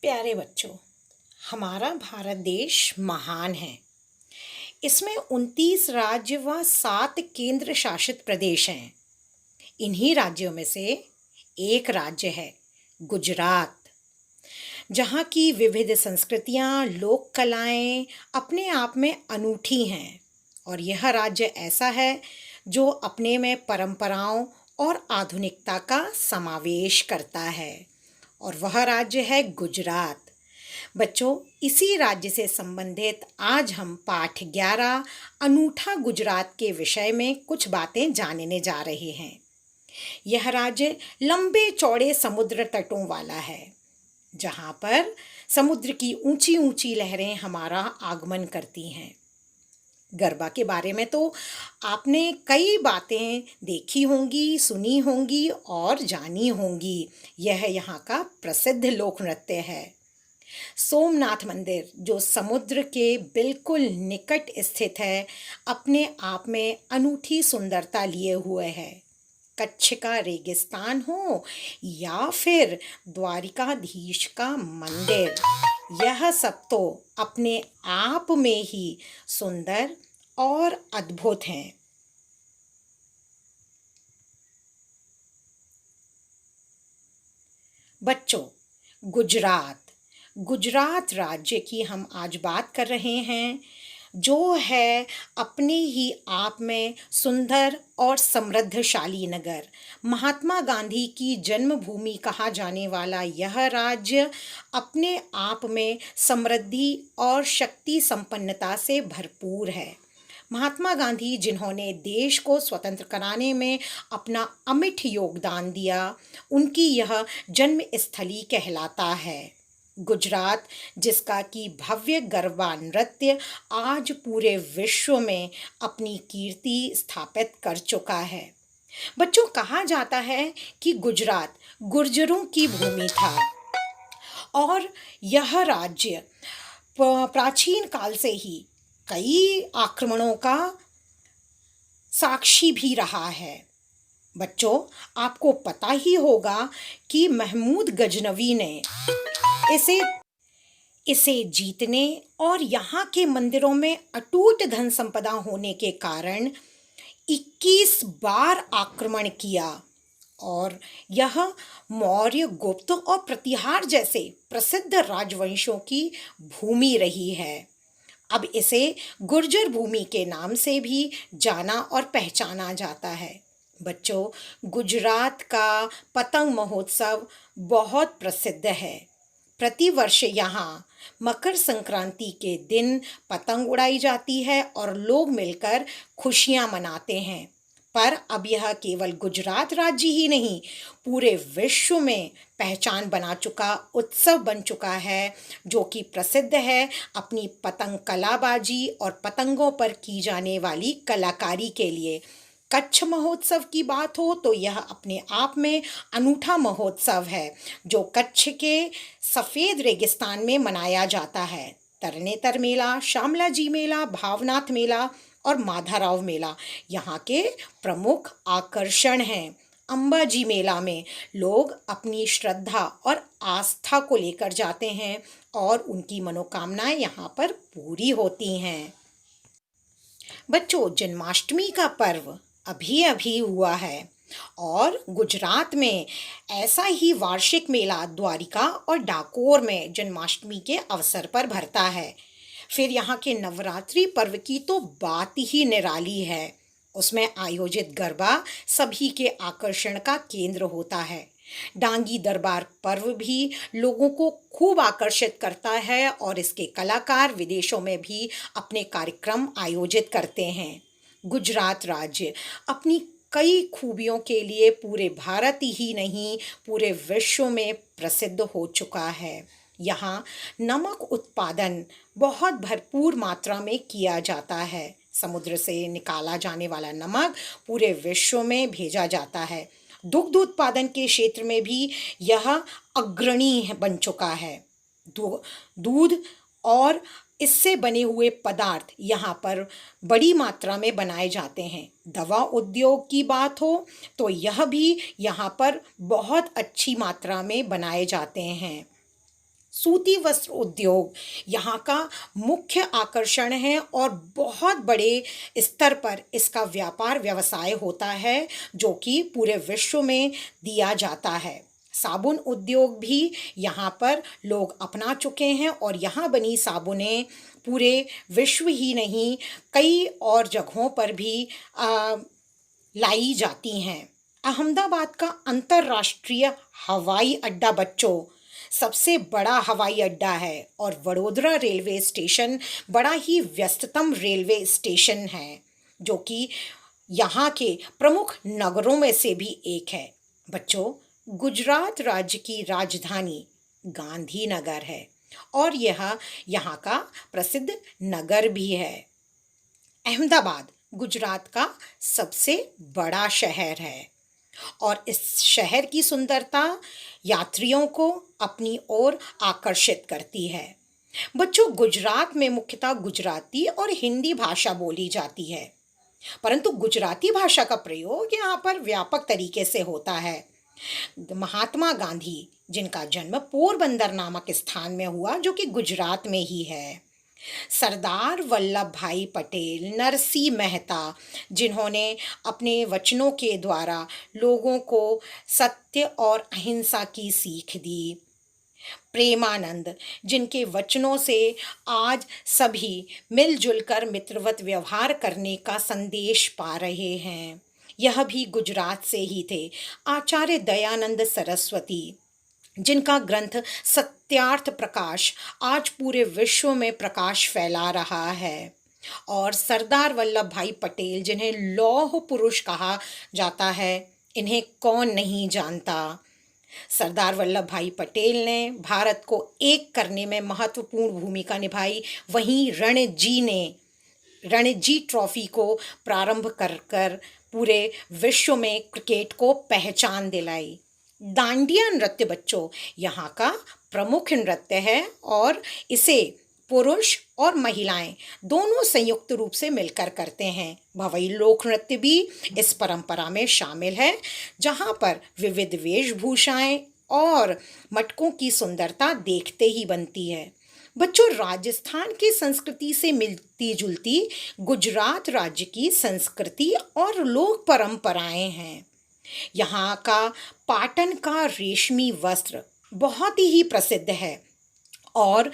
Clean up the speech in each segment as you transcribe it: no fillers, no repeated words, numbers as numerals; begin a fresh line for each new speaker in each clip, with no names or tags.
प्यारे बच्चों, हमारा भारत देश महान है। इसमें 29 राज्य व 7 केंद्र शासित प्रदेश हैं। इन्हीं राज्यों में से एक राज्य है गुजरात, जहाँ की विविध संस्कृतियाँ, लोक कलाएं अपने आप में अनूठी हैं। और यह राज्य ऐसा है जो अपने में परंपराओं और आधुनिकता का समावेश करता है, और वह राज्य है गुजरात। बच्चों, इसी राज्य से संबंधित आज हम पाठ 11 अनूठा गुजरात के विषय में कुछ बातें जानने जा रहे हैं। यह राज्य लंबे चौड़े समुद्र तटों वाला है, जहाँ पर समुद्र की ऊंची ऊंची लहरें हमारा आगमन करती हैं। गरबा के बारे में तो आपने कई बातें देखी होंगी, सुनी होंगी और जानी होंगी। यह यहाँ का प्रसिद्ध लोक नृत्य है। सोमनाथ मंदिर, जो समुद्र के बिल्कुल निकट स्थित है, अपने आप में अनूठी सुंदरता लिए हुए है। कच्छ का रेगिस्तान हो या फिर द्वारिकाधीश का मंदिर, यह सब तो अपने आप में ही सुंदर और अद्भुत हैं। बच्चों, गुजरात राज्य की हम आज बात कर रहे हैं, जो है अपने ही आप में सुंदर और समृद्धशाली नगर। महात्मा गांधी की जन्मभूमि कहा जाने वाला यह राज्य अपने आप में समृद्धि और शक्ति संपन्नता से भरपूर है। महात्मा गांधी, जिन्होंने देश को स्वतंत्र कराने में अपना अमिट योगदान दिया, उनकी यह जन्मस्थली कहलाता है गुजरात, जिसका कि भव्य गरबा नृत्य आज पूरे विश्व में अपनी कीर्ति स्थापित कर चुका है। बच्चों, कहा जाता है कि गुजरात गुर्जरों की भूमि था और यह राज्य प्राचीन काल से ही कई आक्रमणों का साक्षी भी रहा है। बच्चों, आपको पता ही होगा कि महमूद गजनवी ने इसे जीतने और यहाँ के मंदिरों में अटूट धन संपदा होने के कारण 21 बार आक्रमण किया, और यह मौर्य, गुप्त और प्रतिहार जैसे प्रसिद्ध राजवंशों की भूमि रही है। अब इसे गुर्जर भूमि के नाम से भी जाना और पहचाना जाता है। बच्चों, गुजरात का पतंग महोत्सव बहुत प्रसिद्ध है। प्रतिवर्ष यहाँ मकर संक्रांति के दिन पतंग उड़ाई जाती है और लोग मिलकर खुशियाँ मनाते हैं। पर अब यह केवल गुजरात राज्य ही नहीं, पूरे विश्व में पहचान बना चुका उत्सव बन चुका है, जो कि प्रसिद्ध है अपनी पतंग कलाबाजी और पतंगों पर की जाने वाली कलाकारी के लिए। कच्छ महोत्सव की बात हो तो यह अपने आप में अनूठा महोत्सव है, जो कच्छ के सफ़ेद रेगिस्तान में मनाया जाता है। तरनेतर मेला, शामला जी मेला, भावनाथ मेला और माधाराव मेला यहाँ के प्रमुख आकर्षण हैं। अंबाजी मेला में लोग अपनी श्रद्धा और आस्था को लेकर जाते हैं और उनकी मनोकामनाएं यहाँ पर पूरी होती हैं। बच्चों, जन्माष्टमी का पर्व अभी अभी हुआ है और गुजरात में ऐसा ही वार्षिक मेला द्वारिका और डाकोर में जन्माष्टमी के अवसर पर भरता है। फिर यहाँ के नवरात्रि पर्व की तो बात ही निराली है। उसमें आयोजित गरबा सभी के आकर्षण का केंद्र होता है। डांगी दरबार पर्व भी लोगों को खूब आकर्षित करता है और इसके कलाकार विदेशों में भी अपने कार्यक्रम आयोजित करते हैं। गुजरात राज्य अपनी कई खूबियों के लिए पूरे भारत ही नहीं, पूरे विश्व में प्रसिद्ध हो चुका है। यहाँ नमक उत्पादन बहुत भरपूर मात्रा में किया जाता है। समुद्र से निकाला जाने वाला नमक पूरे विश्व में भेजा जाता है। दुग्ध उत्पादन के क्षेत्र में भी यह अग्रणी बन चुका है। दूध और इससे बने हुए पदार्थ यहाँ पर बड़ी मात्रा में बनाए जाते हैं। दवा उद्योग की बात हो तो यह भी यहाँ पर बहुत अच्छी मात्रा में बनाए जाते हैं। सूती वस्त्र उद्योग यहाँ का मुख्य आकर्षण है और बहुत बड़े स्तर पर इसका व्यापार व्यवसाय होता है जो कि पूरे विश्व में दिया जाता है। साबुन उद्योग भी यहाँ पर लोग अपना चुके हैं और यहाँ बनी साबुनें पूरे विश्व ही नहीं कई और जगहों पर भी लाई जाती हैं। अहमदाबाद का अंतर्राष्ट्रीय हवाई अड्डा बच्चों सबसे बड़ा हवाई अड्डा है और वडोदरा रेलवे स्टेशन बड़ा ही व्यस्ततम रेलवे स्टेशन है जो कि यहाँ के प्रमुख नगरों में से भी एक है। बच्चों, गुजरात राज्य की राजधानी गांधीनगर है और यह यहाँ का प्रसिद्ध नगर भी है। अहमदाबाद गुजरात का सबसे बड़ा शहर है और इस शहर की सुंदरता यात्रियों को अपनी ओर आकर्षित करती है। बच्चों, गुजरात में मुख्यतः गुजराती और हिंदी भाषा बोली जाती है, परंतु गुजराती भाषा का प्रयोग यहाँ पर व्यापक तरीके से होता है। महात्मा गांधी, जिनका जन्म पोरबंदर नामक स्थान में हुआ जो कि गुजरात में ही है, सरदार वल्लभ भाई पटेल, नरसिंह मेहता, जिन्होंने अपने वचनों के द्वारा लोगों को सत्य और अहिंसा की सीख दी, प्रेमानंद, जिनके वचनों से आज सभी मिलजुल कर मित्रवत व्यवहार करने का संदेश पा रहे हैं, यह भी गुजरात से ही थे। आचार्य दयानंद सरस्वती, जिनका ग्रंथ सत्यार्थ प्रकाश आज पूरे विश्व में प्रकाश फैला रहा है, और सरदार वल्लभ भाई पटेल, जिन्हें लौह पुरुष कहा जाता है, इन्हें कौन नहीं जानता। सरदार वल्लभ भाई पटेल ने भारत को एक करने में महत्वपूर्ण भूमिका निभाई। वहीं रणजी ट्रॉफी को प्रारंभ कर पूरे विश्व में क्रिकेट को पहचान दिलाई। डांडिया नृत्य बच्चों यहाँ का प्रमुख नृत्य है और इसे पुरुष और महिलाएं दोनों संयुक्त रूप से मिलकर करते हैं। भवई लोक नृत्य भी इस परंपरा में शामिल है, जहाँ पर विविध वेशभूषाएं और मटकों की सुंदरता देखते ही बनती है। बच्चों, राजस्थान की संस्कृति से मिलती जुलती गुजरात राज्य की संस्कृति और लोक परंपराएं हैं। यहाँ का पाटन का रेशमी वस्त्र बहुत ही प्रसिद्ध है और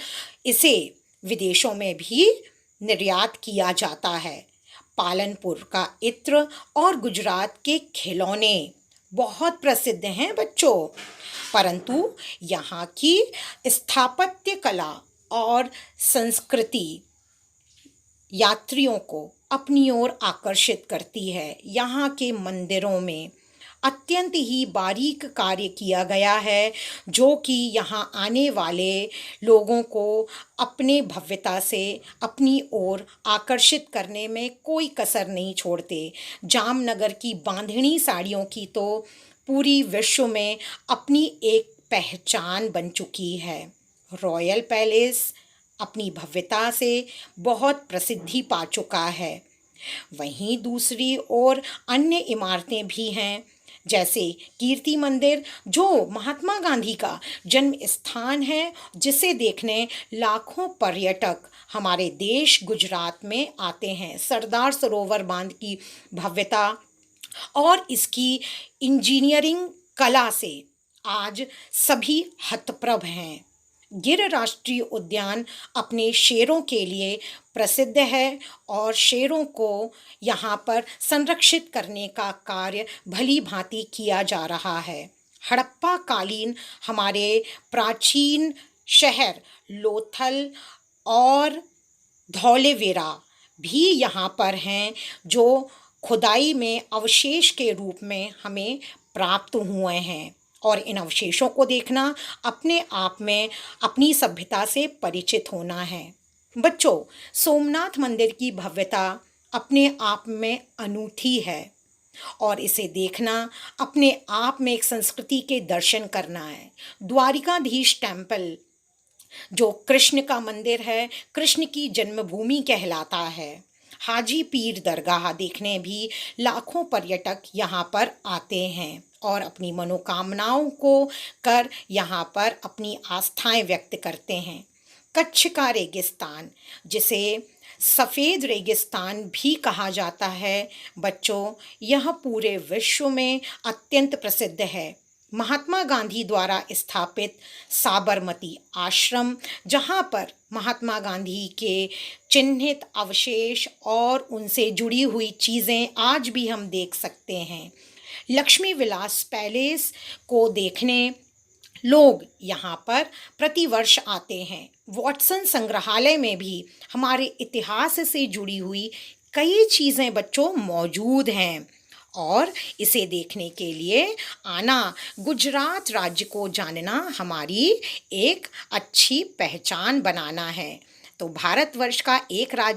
इसे विदेशों में भी निर्यात किया जाता है। पालनपुर का इत्र और गुजरात के खिलौने बहुत प्रसिद्ध हैं बच्चों, परंतु यहाँ की स्थापत्य कला और संस्कृति यात्रियों को अपनी ओर आकर्षित करती है। यहाँ के मंदिरों में अत्यंत ही बारीक कार्य किया गया है जो कि यहाँ आने वाले लोगों को अपने भव्यता से अपनी ओर आकर्षित करने में कोई कसर नहीं छोड़ते। जामनगर की बांधनी साड़ियों की तो पूरी विश्व में अपनी एक पहचान बन चुकी है। रॉयल पैलेस अपनी भव्यता से बहुत प्रसिद्धि पा चुका है। वहीं दूसरी ओर अन्य इमारतें भी हैं, जैसे कीर्ति मंदिर, जो महात्मा गांधी का जन्म स्थान है, जिसे देखने लाखों पर्यटक हमारे देश गुजरात में आते हैं। सरदार सरोवर बांध की भव्यता और इसकी इंजीनियरिंग कला से आज सभी हतप्रभ हैं। गिर राष्ट्रीय उद्यान अपने शेरों के लिए प्रसिद्ध है और शेरों को यहाँ पर संरक्षित करने का कार्य भली भांति किया जा रहा है। हड़प्पा कालीन हमारे प्राचीन शहर लोथल और धौलेवेरा भी यहाँ पर हैं, जो खुदाई में अवशेष के रूप में हमें प्राप्त हुए हैं, और इन अवशेषों को देखना अपने आप में अपनी सभ्यता से परिचित होना है। बच्चों, सोमनाथ मंदिर की भव्यता अपने आप में अनूठी है और इसे देखना अपने आप में एक संस्कृति के दर्शन करना है। द्वारिकाधीश टेम्पल, जो कृष्ण का मंदिर है, कृष्ण की जन्मभूमि कहलाता है। हाजी पीर दरगाह देखने भी लाखों पर्यटक यहाँ पर आते हैं और अपनी मनोकामनाओं को कर यहाँ पर अपनी आस्थाएं व्यक्त करते हैं। कच्छ का रेगिस्तान, जिसे सफ़ेद रेगिस्तान भी कहा जाता है, बच्चों यह पूरे विश्व में अत्यंत प्रसिद्ध है। महात्मा गांधी द्वारा स्थापित साबरमती आश्रम, जहाँ पर महात्मा गांधी के चिन्हित अवशेष और उनसे जुड़ी हुई चीज़ें आज भी हम देख सकते हैं। लक्ष्मी विलास पैलेस को देखने लोग यहाँ पर प्रतिवर्ष आते हैं। वॉटसन संग्रहालय में भी हमारे इतिहास से जुड़ी हुई कई चीज़ें बच्चों मौजूद हैं और इसे देखने के लिए आना गुजरात राज्य को जानना हमारी एक अच्छी पहचान बनाना है। तो भारतवर्ष का एक राज्य